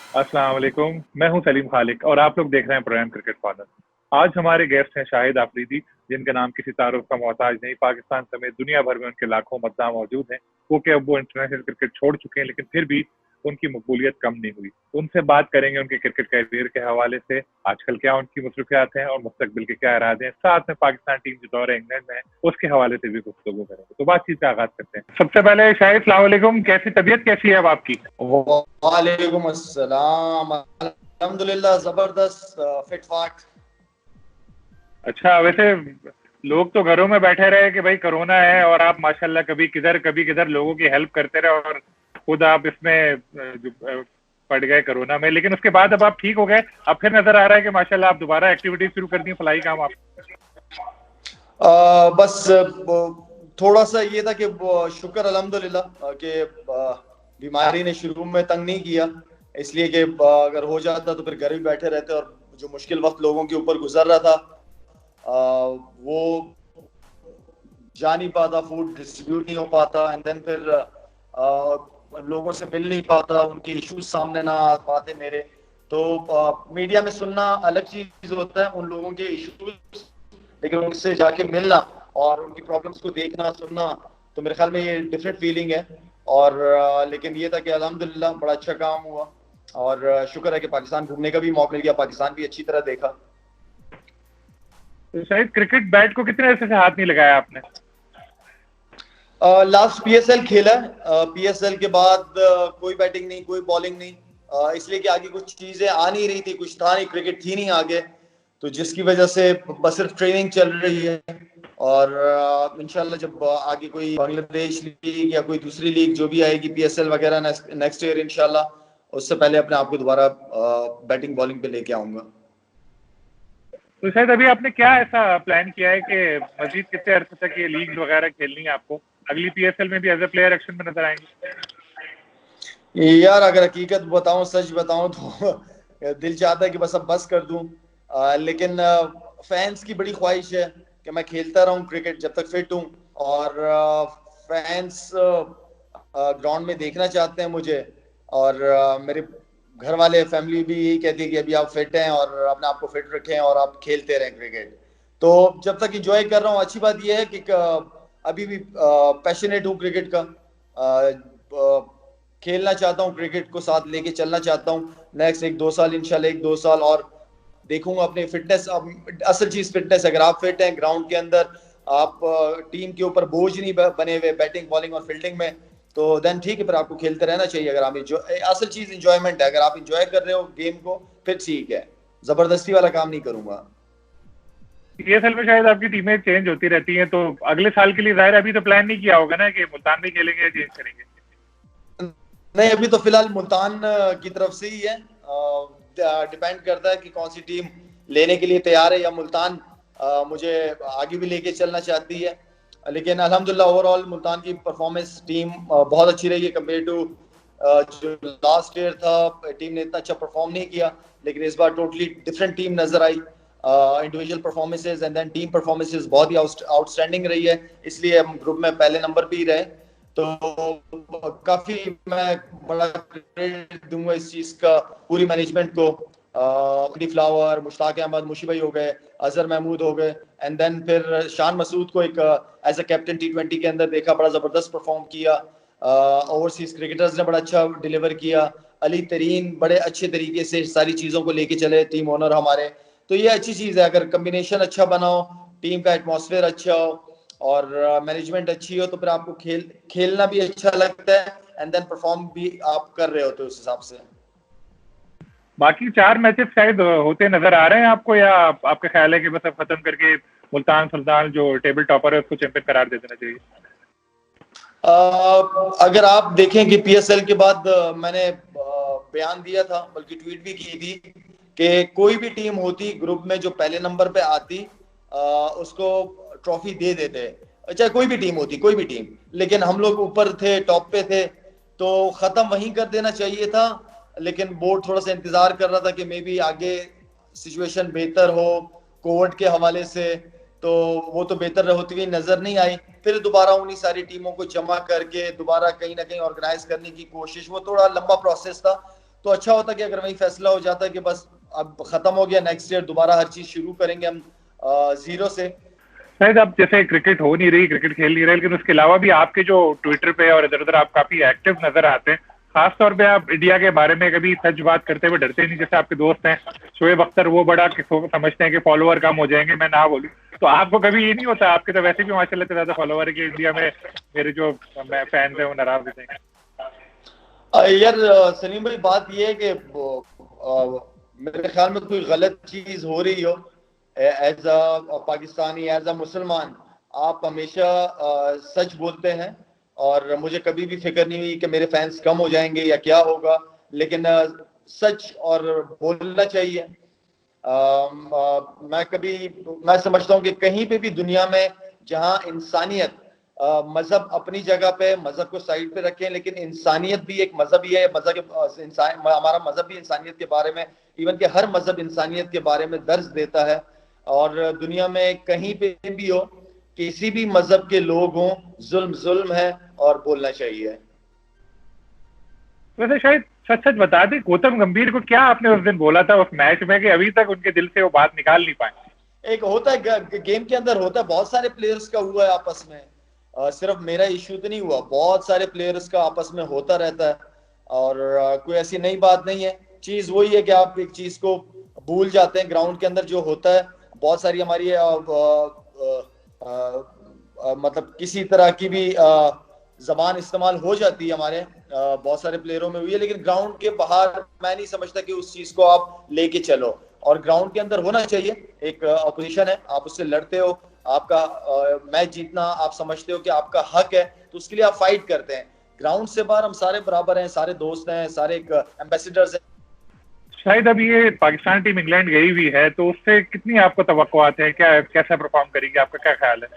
अस्सलाम वालेकुम। मैं हूं सलीम खालिक और आप लोग देख रहे हैं प्रोग्राम क्रिकेट कॉर्नर। आज हमारे गेस्ट हैं शाहिद आफरीदी, जिनका नाम किसी तारुफ का मोहताज नहीं। पाकिस्तान समेत दुनिया भर में उनके लाखों मद्दाह मौजूद हैं। वो कि अब वो इंटरनेशनल क्रिकेट छोड़ चुके हैं, लेकिन फिर भी उनकी मकबूलियत कम नहीं हुई। उनसे बात करेंगे उनके क्रिकेट कैरियर के हवाले से, आजकल क्या उनकी मसरूफियात हैं और मुस्तकबिल के क्या इरादे हैं। साथ में पाकिस्तान टीम जो दौरे इंग्लैंड में है उसके हवाले से भी गुफ्तगू करेंगे। तो बातचीत का आगाज करते हैं। सबसे पहले शाहिद, सलाम वालेकुम। कैसी तबीयत कैसी है अब आपकी? वालेकुम अस्सलाम। अल्हम्दुलिल्लाह जबरदस्त, फिट फाट। अच्छा, वैसे लोग तो घरों में बैठे रहे कि भाई कोरोना है, और आप माशाल्लाह कभी किधर लोगों की हेल्प करते रहे और खुद आप इसमें पड़ गए कोरोना में, लेकिन उसके बाद अब आप ठीक हो गए। अब फिर नजर आ रहा है कि माशाल्लाह आप दोबारा एक्टिविटीज शुरू कर दी, फलाई काम आप। बस थोड़ा सा ये था कि शुक्र अल्हम्दुलिल्लाह कि बीमारी ने शुरू में तंग नहीं किया, इसलिए कि अगर हो जाता तो फिर घर भी बैठे रहते और जो मुश्किल वक्त लोगों के ऊपर गुजर रहा था वो जा नहीं पाता, फूड डिस्ट्रीब्यूट नहीं हो पाता, एंड देन फिर लोगों से मिल नहीं पाता, उनके इश्यूज सामने ना आ पाते मेरे। तो मीडिया में सुनना अलग चीज होता है, उन लोगों के इश्यूज, लेकिन उनसे जाके मिलना और उनकी प्रॉब्लम्स को देखना सुनना, तो मेरे ख्याल में ये डिफरेंट फीलिंग है। और लेकिन ये था कि अल्हम्दुलिल्लाह बड़ा अच्छा काम हुआ और शुक्र है कि पाकिस्तान घूमने का भी मौका मिल गया, पाकिस्तान भी अच्छी तरह देखा। तो शायद क्रिकेट बैट को कितने अरसे से हाथ नहीं लगाया आपने? लास्ट पीएसएल खेला है, पीएसएल के बाद कोई बैटिंग नहीं, कोई बॉलिंग नहीं, इसलिए कि आगे कुछ चीजें आ नहीं रही थी, कुछ था नहीं, क्रिकेट थी नहीं आगे, तो जिसकी वजह से बस सिर्फ ट्रेनिंग चल रही है। और इंशाल्लाह जब आगे कोई बांग्लादेश लीग या कोई दूसरी लीग जो भी आएगी, पीएसएल वगैरह, नेक्स्ट ईयर इंशाल्लाह, उससे पहले अपने आप को दोबारा बैटिंग बॉलिंग पे लेके आऊंगा। तो शायद अभी आपने क्या ऐसा प्लान किया है कि मजीद कितने अरसे तक ये लीग वगैरह खेलनी है आपको? अगली पीएसएल में भी एज ए प्लेयर एक्शन में नजर आएंगे? यार अगर हकीकत बताऊं, सच बताऊं तो दिल चाहता है कि बस अब बस कर दूं, लेकिन फैंस की बड़ी ख्वाहिश है कि मैं खेलता रहूं क्रिकेट जब तक फिट हूं। और फैंस ग्राउंड में देखना चाहते हैं मुझे, और मेरे घर वाले फैमिली भी यही कहती है कि अभी आप फिट हैं और अपने आप को फिट रखें और आप खेलते रहें क्रिकेट। तो जब तक इंजॉय कर रहा हूँ, अच्छी बात यह है कि अभी भी पैशनेट हूँ क्रिकेट का, खेलना चाहता हूँ, क्रिकेट को साथ लेके चलना चाहता हूँ नेक्स्ट 1-2 साल, इंशाल्लाह 1-2 साल और देखूंगा अपनी फिटनेस। अब असल चीज फिटनेस, अगर आप फिट हैं ग्राउंड के अंदर, आप टीम के ऊपर बोझ नहीं बने हुए बैटिंग बॉलिंग और फील्डिंग में, तो देन ठीक है, फिर आपको खेलते रहना चाहिए। अगर आप असल चीज इंजॉयमेंट है, अगर आप इंजॉय कर रहे हो गेम को फिर ठीक है, जबरदस्ती वाला काम नहीं करूंगा। पीएसएल में शायद आपकी टीमें चेंज होती रहती हैं, तो अगले साल के लिए जाहिर है अभी तो प्लान नहीं किया होगा ना कि मुल्तान में खेलेंगे या चेंज करेंगे? नहीं, अभी तो फिलहाल मुल्तान की तरफ से ही है, डिपेंड करता है कि कौन सी टीम लेने के लिए तैयार है, या मुल्तान मुझे आगे भी लेके चलना चाहती है। लेकिन अल्हम्दुलिल्लाह ओवरऑल मुल्तान की परफॉर्मेंस टीम बहुत अच्छी रही है कंपेयर टू जो लास्ट ईयर था। टीम ने इतना अच्छा परफॉर्म नहीं किया, लेकिन इस बार टोटली डिफरेंट टीम नजर आई। Individual performances and then team performances बहुत ही आउटस्टैंडिंग रही है, इसलिए हम ग्रुप में पहले नंबर पे ही रहे। तो काफी मैं बड़ा क्रेडिट दूंगा इस चीज का पूरी मैनेजमेंट को। फ्लावर, मुश्ताक अहमद, मुशी भाई हो गए, अजहर महमूद हो गए, एंड देन फिर शान मसूद को एक एज अ कैप्टन T20 के अंदर देखा, बड़ा जबरदस्त परफॉर्म किया। ओवरसीज क्रिकेटर्स ने बड़ा अच्छा डिलीवर किया। अली तरीन बड़े अच्छे तरीके से सारी चीजों को लेके चले, टीम ओनर हमारे। तो ये अच्छी चीज है, अगर कम्बिनेशन अच्छा बनाओ, टीम का एटमॉस्फेयर अच्छा हो और मैनेजमेंट अच्छी हो, तो फिर आपको खेलना भी अच्छा लगता है, एंड देन परफॉर्म भी आप कर रहे होते हो उस हिसाब से। बाकी 4 मैचेस शायद होते नजर आ रहे हैं आपको, या आपका ख्याल है कि बस अब खत्म करके मुल्तान सुल्तान जो टेबल टॉपर है उसको चैंपियन करार दे देना चाहिए? अगर आप देखें कि पीएसएल के बाद मैंने बयान दिया था, बल्कि ट्वीट भी की थी, कि कोई भी टीम होती ग्रुप में जो पहले नंबर पे आती, उसको ट्रॉफी दे देते, चाहे कोई भी टीम होती, कोई भी टीम। लेकिन हम लोग ऊपर थे, टॉप पे थे, तो खत्म वहीं कर देना चाहिए था। लेकिन बोर्ड थोड़ा सा इंतजार कर रहा था कि मे बी आगे सिचुएशन बेहतर हो कोविड के हवाले से, तो वो तो बेहतर होती हुई नजर नहीं आई। फिर दोबारा उन्हीं सारी टीमों को जमा करके दोबारा कहीं ना कहीं ऑर्गेनाइज करने की कोशिश, वो थोड़ा लंबा प्रोसेस था। तो अच्छा होता कि अगर वही फैसला हो जाता कि बस अब खत्म हो गया, नेक्स्ट ईयर दोबारा हर चीज शुरू करेंगे हम जीरो से। शायद अब जैसे क्रिकेट हो नहीं रही, क्रिकेट खेल नहीं रहे, लेकिन उसके अलावा भी आपके जो ट्विटर पे और इधर उधर आप काफी एक्टिव नजर आते हैं। खासतौर पे आप इंडिया के बारे में कभी सच बात करते हुए डरते नहीं, जैसे आपके दोस्त हैं शोएब अख्तर, वो बड़ा समझते हैं कि फॉलोअर कम हो जाएंगे, मैं ना बोलूं। तो आपको कभी ये नहीं होता? आपके तो वैसे भी माशाल्लाह से ज्यादा फॉलोअर है कि इंडिया में मेरे जो फैंस हैं वो नाराज हो जाएंगे। यार सलीम भाई, बात ये है कि मेरे ख्याल में कोई गलत चीज हो रही हो, as a Pakistani, as a Musalman, आप हमेशा सच बोलते हैं। और मुझे कभी भी फिक्र नहीं हुई कि मेरे फैंस कम हो जाएंगे या क्या होगा, लेकिन सच और बोलना चाहिए। मैं समझता हूँ कि कहीं पे भी दुनिया में जहां इंसानियत, मजहब अपनी जगह पे, मजहब को साइड पे रखें, लेकिन इंसानियत भी एक मजहब ही है। हमारा मजहब भी इंसानियत के बारे में, इवन के हर मजहब इंसानियत के बारे में दर्ज देता है। और दुनिया में कहीं पे भी हो, किसी भी मजहब के लोग हों, जुल्म जुल्म है और बोलना चाहिए। वैसे शायद सच सच बता दें, गौतम गंभीर को क्या आपने उस दिन बोला था उस मैच में कि अभी तक उनके दिल से वो बात निकाल नहीं पाए? एक होता है गेम के अंदर, होता है बहुत सारे प्लेयर्स का हुआ है आपस में। सिर्फ मेरा इश्यू तो नहीं हुआ, बहुत सारे प्लेयर्स का आपस में होता रहता है। और कोई ऐसी नई बात नहीं है। चीज वही है कि आप एक चीज को भूल जाते हैं ग्राउंड के अंदर जो होता है। बहुत सारी हमारी मतलब किसी तरह की भी जबान इस्तेमाल हो जाती है हमारे बहुत सारे प्लेयरों में हुई है, लेकिन ग्राउंड के बाहर मैं नहीं समझता कि उस चीज को आप लेके चलो। और ग्राउंड के अंदर होना चाहिए, एक ऑपोजिशन है, आप उससे लड़ते हो, आपका मैच जीतना आप समझते हो कि आपका हक है, तो उसके लिए आप फाइट करते हैं। ग्राउंड से बाहर हम सारे बराबर हैं, सारे दोस्त हैं, सारे एक एम्बेसडर्स हैं। शायद अब ये पाकिस्तान टीम इंग्लैंड गई हुई है, तो उससे कितनी आपको तवक्कुआत है? क्या कैसा परफॉर्म करेगी, आपका क्या ख्याल है?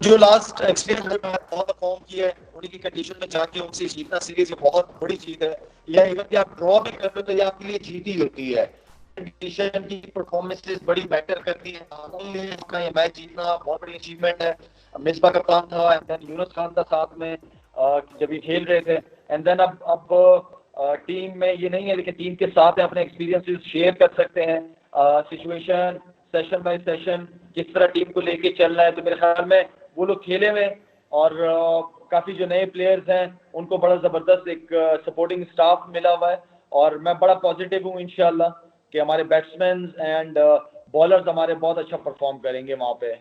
जो लास्ट एक्सपीरियंस है, बहुत परफॉर्म किया है उन्हीं की कंडीशन में जाके उनसे जीतना सीरीज, ये बहुत बड़ी जीत है। या इवन कि आप ड्रॉ भी कर रहे हो तो ये आपके लिए जीत ही होती है। कंडीशन की परफॉर्मेंसेस बड़ी मैटर करती है। आपका ये मैच जीतना बहुत बड़ी अचीवमेंट है। मिसबा कप्तान था, एंड देन यूनुस खान था साथ में जब ये खेल रहे थे। एंड देन अब टीम में ये नहीं है, लेकिन टीम के साथ अपने एक्सपीरियंसेस शेयर कर सकते हैं, सिचुएशन, सेशन बाय सेशन, किस तरह टीम को लेके चलना है। तो मेरे ख्याल में वो लोग खेले हुए, और काफी जो नए प्लेयर्स हैं उनको बड़ा जबरदस्त एक सपोर्टिंग स्टाफ मिला हुआ है। और मैं बड़ा पॉजिटिव हूँ इंशाल्लाह कि हमारे बैट्समैन एंड बॉलर्स हमारे बहुत अच्छा परफॉर्म करेंगे वहां पे।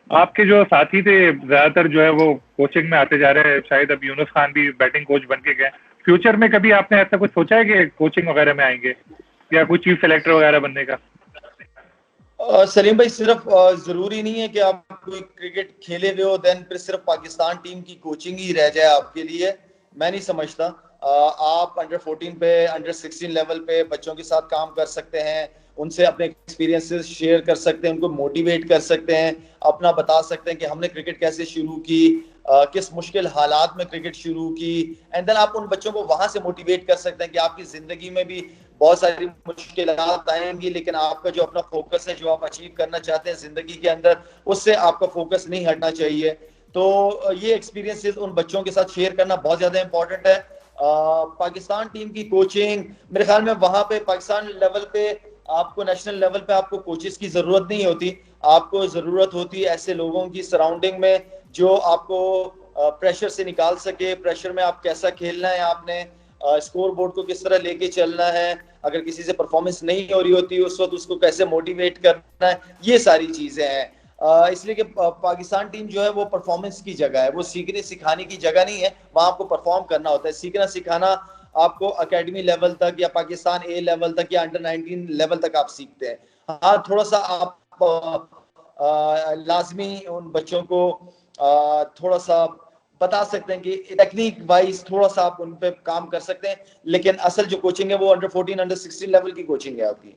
आपके जो साथी थे ज्यादातर जो है वो कोचिंग में आते जा रहे हैं, शायद अब यूनुस खान भी बैटिंग कोच बन के गए। फ्यूचर में कभी आपने ऐसा कुछ सोचा है कि कोचिंग वगैरह में आएंगे या कोई चीफ सेलेक्टर वगैरह बनने का? सलीम भाई, सिर्फ जरूरी नहीं है कि आप कोई क्रिकेट खेले हुए हो देन फिर सिर्फ पाकिस्तान टीम की कोचिंग ही रह जाए आपके लिए। मैं नहीं समझता। आप अंडर 14 पे, अंडर 16 लेवल पे बच्चों के साथ काम कर सकते हैं, उनसे अपने एक्सपीरियंसेस शेयर कर सकते हैं, उनको मोटिवेट कर सकते हैं, अपना बता सकते हैं कि हमने क्रिकेट कैसे शुरू की, किस मुश्किल हालात में क्रिकेट शुरू की। एंड देन आप उन बच्चों को वहां से मोटिवेट कर सकते हैं कि आपकी जिंदगी में भी बहुत सारी मुश्किलात आएंगी, लेकिन आपका जो अपना फोकस है, जो आप अचीव करना चाहते हैं जिंदगी के अंदर, उससे आपका फोकस नहीं हटना चाहिए। तो ये एक्सपीरियंसेस उन बच्चों के साथ शेयर करना बहुत ज्यादा इंपॉर्टेंट है। पाकिस्तान टीम की कोचिंग, मेरे ख्याल में वहां पे पाकिस्तान लेवल पे आपको, नेशनल लेवल पे आपको कोचेस की जरूरत नहीं होती। आपको जरूरत होती है ऐसे लोगों की सराउंडिंग में जो आपको प्रेशर से निकाल सके। प्रेशर में आप कैसा खेलना है, आपने स्कोर बोर्ड को किस तरह लेके चलना है, अगर किसी से परफॉर्मेंस नहीं हो रही होती उस वक्त उसको कैसे मोटिवेट करना है, ये सारी चीजें हैं। इसलिए कि पाकिस्तान टीम जो है वो परफॉर्मेंस की जगह है, वो सीखने सिखाने की जगह नहीं है। वहां आपको परफॉर्म करना होता है। सीखना सिखाना आपको अकेडमी लेवल तक या पाकिस्तान ए लेवल तक या अंडर 19 लेवल तक आप सीखते हैं। हाँ, थोड़ा सा आप लाजमी उन बच्चों को थोड़ा सा बता सकते हैं कि टेक्निक वाइज थोड़ा सा आप उन पे काम कर सकते हैं, लेकिन असल जो कोचिंग है वो अंडर 14, अंडर 16 लेवल की कोचिंग है आपकी।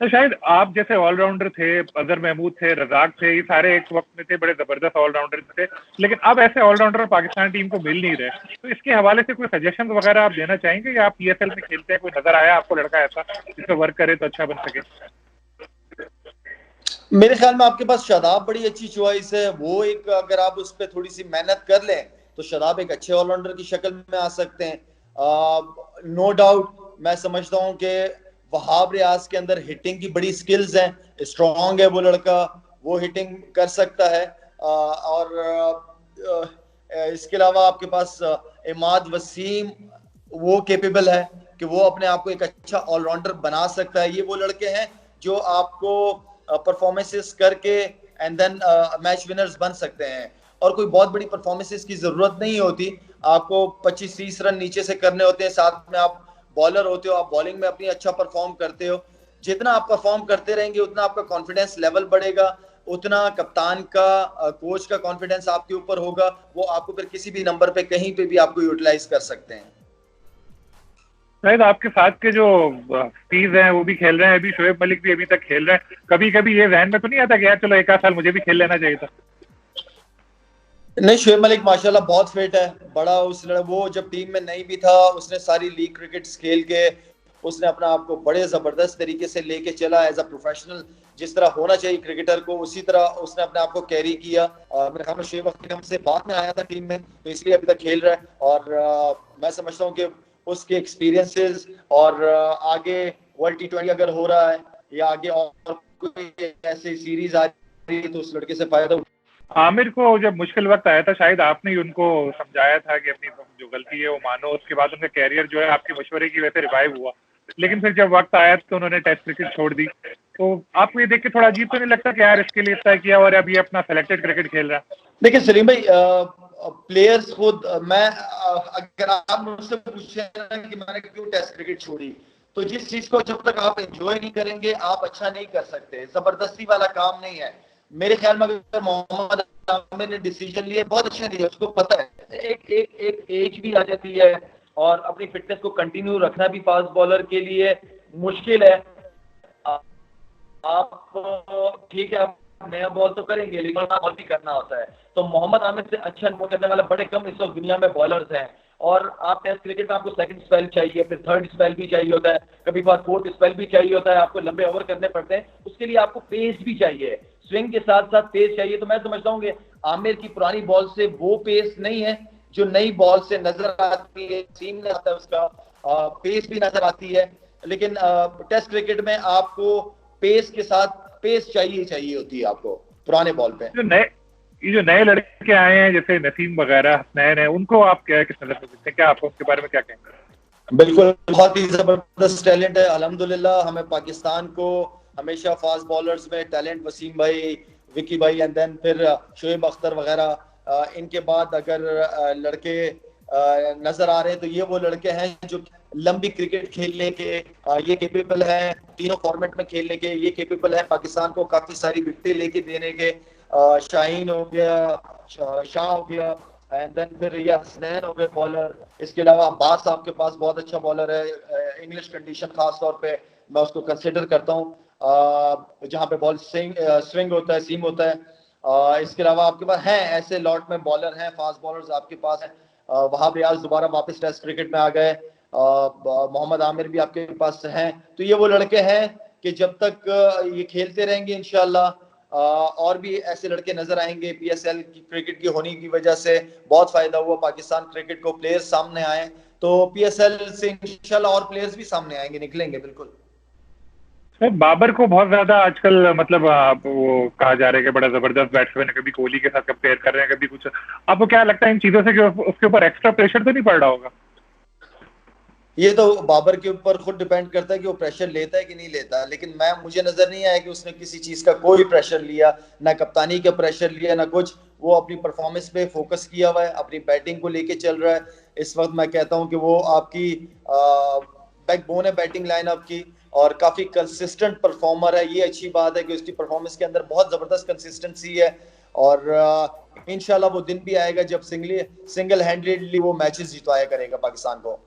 तो शायद आप जैसे ऑलराउंडर थे, अजहर महमूद थे, रजाक थे, ये सारे एक वक्त में थे, बड़े जबरदस्त ऑलराउंडर थे, लेकिन अब ऐसे ऑलराउंडर पाकिस्तान टीम को मिल नहीं रहे। तो इसके हवाले से कोई सजेशन वगैरह आप देना चाहेंगे, या आप पीएसएल में खेलते हैं, कोई नजर आया आपको लड़का ऐसा जिससे वर्क करे तो अच्छा बन सके? मेरे ख्याल में आपके पास शादाब बड़ी अच्छी चॉइस है। वो एक, अगर आप उस पर थोड़ी सी मेहनत कर लें तो शादाब एक अच्छे ऑलराउंडर की शक्ल में आ सकते हैं। नो डाउट मैं समझता हूँ कि वहाब रियाज के अंदर हिटिंग की बड़ी स्किल्स हैं, स्ट्रॉन्ग है वो लड़का, वो हिटिंग कर सकता है। और इसके अलावा आपके पास इमाद वसीम, वो केपेबल है कि वो अपने आप को एक अच्छा ऑलराउंडर बना सकता है। ये वो लड़के हैं जो आपको परफॉर्मेंसेस करके एंड देन मैच विनर्स बन सकते हैं। और कोई बहुत बड़ी परफॉर्मेंसेस की जरूरत नहीं होती, आपको 25-30 रन नीचे से करने होते हैं, साथ में आप बॉलर होते हो, आप बॉलिंग में अपनी अच्छा परफॉर्म करते हो। जितना आप परफॉर्म करते रहेंगे उतना आपका कॉन्फिडेंस लेवल बढ़ेगा, उतना कप्तान का, कोच का कॉन्फिडेंस आपके ऊपर होगा, वो आपको फिर किसी भी नंबर पे कहीं पे भी आपको यूटिलाइज कर सकते हैं। शायद आपके साथ के जो स्टीव हैं वो भी खेल रहे हैं, अभी शोएब मलिक भी अभी तक खेल रहे हैं, कभी कभी ये जहन में तो नहीं आता कि यार चलो एक आध साल मुझे भी खेल लेना चाहिए था? नहीं, शोएब मलिक माशाल्लाह बहुत फिट है, बड़ा वो जब टीम में नहीं भी था उसने सारी लीग क्रिकेट खेल के उसने अपना आप को बड़े जबरदस्त तरीके से लेके चला एज अ प्रोफेशनल, जिस तरह होना चाहिए क्रिकेटर को उसी तरह उसने अपने आप को कैरी किया। और मेरे ख्याल में शोएब अख्तर हमसे बाद में आया था टीम में, तो इसलिए अभी तक खेल रहा है। और मैं समझता हूँ कि उसके एक्सपीरियंसेस और आगे वर्ल्ड T20 अगर हो रहा है या आगे और कोई ऐसी सीरीज आ रही है तो उस लड़के से फायदा। आमिर को जब मुश्किल वक्त आया था शायद आपने ही उनको समझाया था कि अपनी जो गलती है वो मानो, उसके बाद उनका कैरियर जो है आपके मशवरे की वजह से रिवाइव हुआ। लेकिन फिर जब वक्त आया तो उन्होंने टेस्ट क्रिकेट छोड़ दी। तो आपको ये देख के थोड़ा अजीब तो नहीं लगता कि यार इसके लिए इतना किया और अभी अपना सेलेक्टेड क्रिकेट खेल रहा है? देखिए सलीम भाई, प्लेयर्स खुद, मैं अगर आप मुझसे पूछे ना कि मैंने क्यों टेस्ट क्रिकेट छोड़ी, तो जिस चीज को जब तक आप एंजॉय नहीं करेंगे आप अच्छा नहीं कर सकते। जबरदस्ती वाला काम नहीं है। मेरे ख्याल में अगर मोहम्मद आमिर ने डिसीजन लिया, बहुत अच्छा लिया, उसको पता है एक एक एक एज भी आ जाती है और अपनी फिटनेस को कंटिन्यू रखना भी फास्ट बॉलर के लिए मुश्किल है। आप ठीक है, आप नया बॉल तो करेंगे लेकिन नया बॉल भी करना होता है। तो मोहम्मद आमिर से अच्छा बॉल करने वाला बड़े कम इस वक्त दुनिया में बॉलर्स हैं। और आप टेस्ट क्रिकेट में आपको सेकंड स्पेल चाहिए, फिर थर्ड स्पेल भी चाहिए होता है, कभी बार फोर्थ स्पेल भी चाहिए होता है, आपको लंबे ओवर करने पड़ते हैं, उसके लिए आपको पेस भी चाहिए, स्विंग के साथ साथ पेस चाहिए। तो मैं समझता हूँ कि आमिर की पुरानी बॉल से वो पेस नहीं है जो नई बॉल से नजर आती है, सीम नजर आता है उसका, पेस भी नजर आती है। लेकिन टेस्ट क्रिकेट में आपको पेस के साथ पेस चाहिए चाहिए होती है आपको पुराने बॉल पे। जो नए लड़के आए हैं जैसे नसीम वगैरह नए नए, उनको आप क्या किस नजर से देखते हैं, क्या आपको उनके बारे में क्या कहेंगे? बिल्कुल, बहुत ही जबरदस्त टैलेंट है अल्हम्दुलिल्लाह। हमें पाकिस्तान को हमेशा फास्ट बॉलर्स में टैलेंट, वसीम भाई, विकी भाई एंड देन फिर शोएब अख्तर वगैरह, इनके बाद अगर लड़के नजर आ रहे हैं तो ये वो लड़के हैं जो लंबी क्रिकेट खेलने के ये केपेबल हैं, तीनों फॉर्मेट में खेलने के ये केपेबल हैं, पाकिस्तान को काफी सारी विकेटें लेके देने के। शाहीन हो गया, शाह हो गया एंड देन फिर ये हसनैन हो गए बॉलर। इसके अलावा अब्बास साहब के पास बहुत अच्छा बॉलर है, इंग्लिश कंडीशन खास तौर पे मैं उसको कंसिडर करता हूँ, जहाँ पे बॉल स्विंग होता है, सीम होता है। इसके अलावा आपके पास हैं ऐसे लॉट में बॉलर हैं, फास्ट बॉलर्स आपके पास हैं। वहाब रियाज दोबारा वापस टेस्ट क्रिकेट में आ गए, मोहम्मद आमिर भी आपके पास हैं। तो ये वो लड़के हैं कि जब तक ये खेलते रहेंगे इंशाल्लाह और भी ऐसे लड़के नजर आएंगे। PSL की क्रिकेट की होने की वजह से बहुत फायदा हुआ पाकिस्तान क्रिकेट को, प्लेयर्स सामने आए, तो PSL से इंशाल्लाह और प्लेयर्स भी सामने आएंगे, निकलेंगे बिल्कुल। सर बाबर को बहुत ज्यादा आजकल मतलब वो कहा जा रहा है कि बड़ा जबरदस्त बैट्समैन है, कभी कोहली के साथ कंपेयर कर रहे हैं, कभी कुछ। आपको क्या लगता है इन चीजों से कि उसके ऊपर एक्स्ट्रा प्रेशर तो नहीं पड़ रहा होगा? ये तो बाबर के ऊपर खुद डिपेंड करता है कि वो प्रेशर लेता है कि नहीं लेता, लेकिन मुझे नजर नहीं आया कि उसने किसी चीज का कोई प्रेशर लिया, ना कप्तानी का प्रेशर लिया ना कुछ। वो अपनी परफॉर्मेंस पे फोकस किया हुआ है, अपनी बैटिंग को लेके चल रहा है। इस वक्त मैं कहता हूं कि वो आपकी बैकबोन है बैटिंग लाइनअप की, और काफी कंसिस्टेंट परफॉर्मर है। ये अच्छी बात है कि उसकी परफॉर्मेंस के अंदर बहुत जबरदस्त कंसिस्टेंसी है। और इंशाल्लाह वो दिन भी आएगा जब सिंगल हैंडेडली वो मैचेस जितवाया करेगा पाकिस्तान को।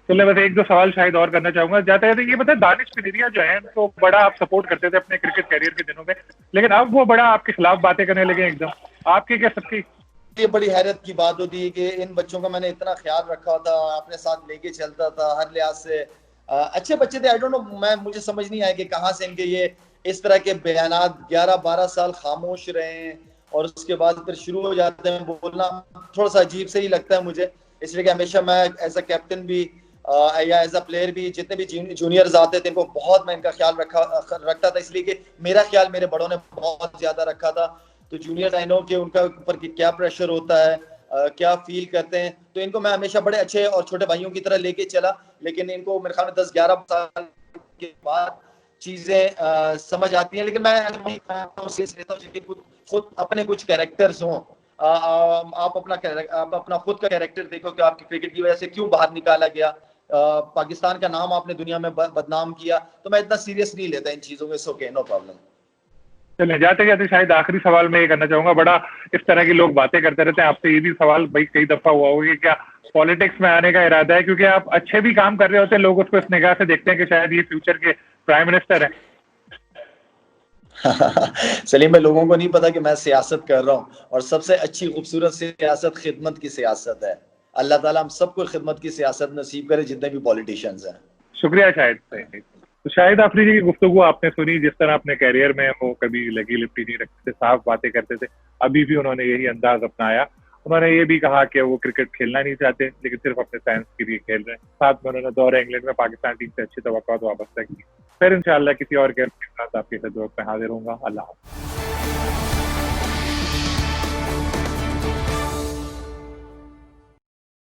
तो मैं बस एक दो सवाल शायद और करना चाहूंगा जाते जाते। ये बताए, दानिश कनेरिया जो है तो बड़ा आप सपोर्ट करते थे अपने क्रिकेट करियर के दिनों में, लेकिन अब वो बड़ा आपके खिलाफ बातें करने लगे एकदम, आपकी क्या सबकी? ये बड़ी हैरत की बात होती है कि इन बच्चों का मैंने इतना ख्याल रखा था, अपने साथ लेके चलता था हर लिहाज से, अच्छे बच्चे थे। आई डोंट नो, मुझे समझ नहीं आया कि कहाँ से इनके ये इस तरह के बयानात 11-12 साल खामोश रहे हैं और उसके बाद फिर शुरू हो जाते हैं बोलना, थोड़ा सा अजीब से ही लगता है मुझे। इसलिए कि हमेशा मैं एज अ कैप्टन भी या एज अ प्लेयर भी, जितने भी जूनियर्स आते थे इनको बहुत मैं इनका ख्याल रखता था, इसलिए कि मेरा ख्याल मेरे बड़ों ने बहुत ज्यादा रखा था। तो जूनियर्स आई नो कि उनका ऊपर क्या प्रेशर होता है, क्या फील करते हैं, तो इनको मैं हमेशा बड़े अच्छे और छोटे भाइयों की तरह लेके चला। लेकिन इनको मेरे ख्याल में 10-11 साल के बाद चीजें समझ आती हैं। लेकिन मैं लेता हूँ खुद अपने कुछ कैरेक्टर्स हों। आप अपना खुद का कैरेक्टर देखो कि आपकी क्रिकेट की वजह से क्यों बाहर निकाला गया, पाकिस्तान का नाम आपने दुनिया में बदनाम किया, तो मैं इतना सीरियस नहीं लेता इन चीजों में। Okay, no problem. चलिए, जाते जाते शायद आखिरी सवाल मैं ये करना चाहूंगा, बड़ा इस तरह के लोग बातें करते रहते हैं, आपसे ये भी सवाल भाई कई दफा हुआ होगा कि क्या पॉलिटिक्स में आने का इरादा है, क्योंकि आप अच्छे भी काम कर रहे होते हैं, लोग उसको इस निगाह से देखते हैं कि शायद ये फ्यूचर के प्राइम मिनिस्टर हैं। सलीम भाई, लोगों को नहीं पता कि मैं सियासत कर रहा हूँ, और सबसे अच्छी खूबसूरत सियासत खिदमत की सियासत है। अल्लाह ताला हम सबको खिदमत की सियासत नसीब करे, जितने भी पॉलिटिशियंस हैं। शुक्रिया शाहिद से। तो शाहिद आफरीदी की गुफ्तगू आपने सुनी, जिस तरह अपने कैरियर में वो कभी लगी लिपटी नहीं रखते थे, साफ बातें करते थे, अभी भी उन्होंने यही अंदाज अपनाया। उन्होंने ये भी कहा कि वो क्रिकेट खेलना नहीं चाहते, लेकिन सिर्फ अपने फैंस के लिए खेल रहे हैं। साथ में उन्होंने दौरे इंग्लैंड में पाकिस्तान टीम से अच्छी तवक्कुआत वाबस्ता की। फिर इंशाअल्लाह किसी और गेम के साथ आपकी खिदमत में हाजिर होऊंगा। अल्लाह हाफ़िज़।